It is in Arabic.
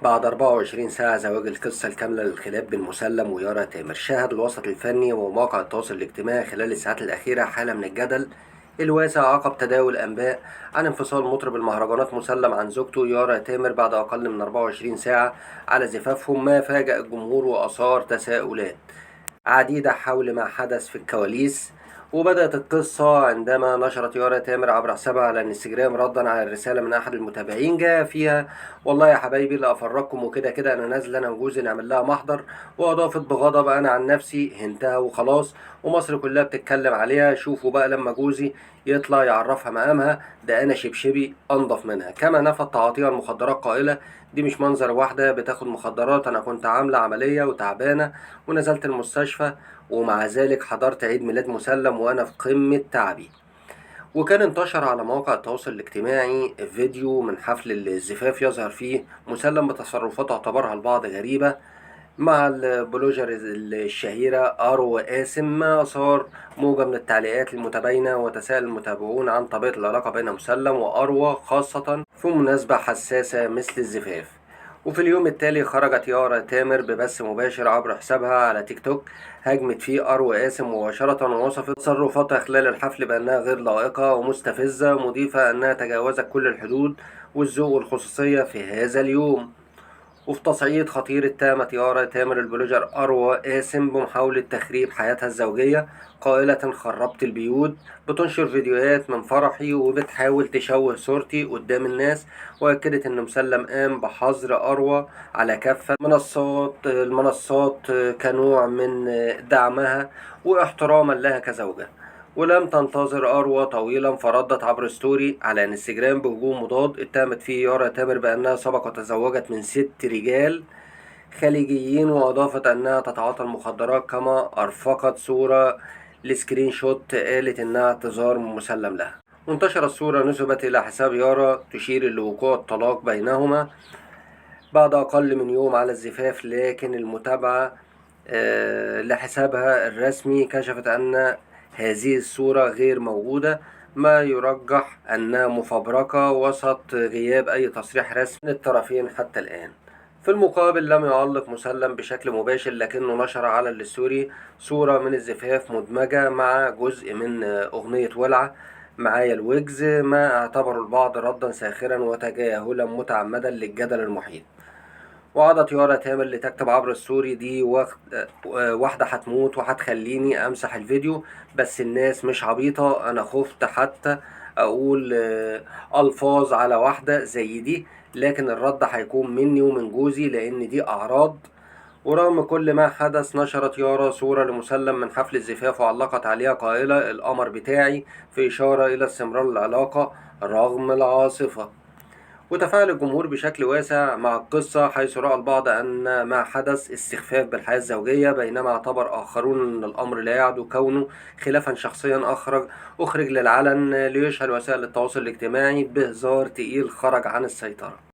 بعد 24 ساعة زواج القصة الكاملة للخلاف بين مسلم ويارا تامر، شهد الوسط الفني ومواقع التواصل الاجتماعي خلال الساعات الأخيرة حالة من الجدل الواسع عقب تداول أنباء عن انفصال مطرب المهرجانات مسلم عن زوجته يارا تامر بعد أقل من 24 ساعة على زفافهم، ما فاجأ الجمهور وأثار تساؤلات عديدة حول ما حدث في الكواليس. وبدأت القصة عندما نشرت يارا تامر عبر حسابها على الانستجرام ردا على الرسالة من أحد المتابعين جاء فيها: والله يا حبايبي لا أفرجكم، وكده كده أنا نازلة أنا وجوزي نعمل لها محضر. وأضافت بغضب: أنا عن نفسي هنتها وخلاص، ومصر كلها بتتكلم عليها، شوفوا بقى لما جوزي يطلع يعرفها مقامها، ده أنا شبشبي أنضف منها. كما نفت تعاطيها المخدرات قائلة: دي مش منظر واحدة بتاخد مخدرات، أنا كنت عاملة عملية وتعبانة ونزلت المستشفى، ومع ذلك حضرت عيد ميلاد مسلم وأنا في قمة تعبي. وكان انتشر على مواقع التواصل الاجتماعي فيديو من حفل الزفاف يظهر فيه مسلم بتصرفات اعتبرها البعض غريبة مع البلوجر الشهيرة أرو قاسم، ما أثار موجة من التعليقات المتباينة وتساءل المتابعون عن طبيعة العلاقة بين مسلم وأروى، خاصة في مناسبة حساسة مثل الزفاف. وفي اليوم التالي خرجت يارا تامر ببث مباشر عبر حسابها على تيك توك، هاجمت فيه أروى قاسم مباشرة ووصفت تصرفاتها خلال الحفل بأنها غير لائقة ومستفزة، مضيفة أنها تجاوزت كل الحدود والذوق والخصوصية في هذا اليوم. وفي تصعيد خطير اتهمت يارا تامر البلوجر أروى قاسم بمحاولة تخريب حياتها الزوجية، قائلة: خربت البيوت، بتنشر فيديوهات من فرحي وبتحاول تشوه صورتي قدام الناس. وأكدت إن مسلم قام بحظر أروى على كافة المنصات كنوع من دعمها واحتراما لها كزوجة. ولم تنتظر أروى طويلا فردت عبر ستوري على انستجرام بهجوم مضاد اتهمت فيه يارا تامر بأنها سبق وتزوجت من 6 رجال خليجيين، وأضافت أنها تتعاطى المخدرات، كما أرفقت صورة لسكرين شوت قالت إنها اعتذار مسلم لها. وانتشرت صورة نسبت إلى حساب يارا تشير لوقوع الطلاق بينهما بعد أقل من يوم على الزفاف، لكن المتابعة لحسابها الرسمي كشفت أن هذه الصورة غير موجودة، ما يرجح أنها مفبركة وسط غياب أي تصريح رسمي من الطرفين حتى الآن. في المقابل لم يعلق مسلم بشكل مباشر، لكنه نشر على الستوري صورة من الزفاف مدمجة مع جزء من أغنية ولعة معايا الويجز، ما اعتبره البعض ردا ساخرا وتجاهلا متعمدا للجدل المحيط. وقعدت يارا تامر لتكتب عبر الستوري: دي واحدة هتموت وهتخليني امسح الفيديو، بس الناس مش عبيطة، انا خفت حتى اقول الفاظ على واحدة زي دي، لكن الرد هيكون مني ومن جوزي لان دي اعراض. ورغم كل ما حدث نشرت يارا صورة لمسلم من حفل الزفاف وعلقت عليها قائلة: القمر بتاعي، في إشارة إلى استمرار العلاقة رغم العاصفة. وتفاعل الجمهور بشكل واسع مع القصة، حيث رأى البعض أن ما حدث استخفاف بالحياة الزوجية، بينما اعتبر آخرون أن الأمر لا يعدو كونه خلافا شخصيا أخرج للعلن، ليشهر وسائل التواصل الاجتماعي بهزار تقيل خرج عن السيطرة.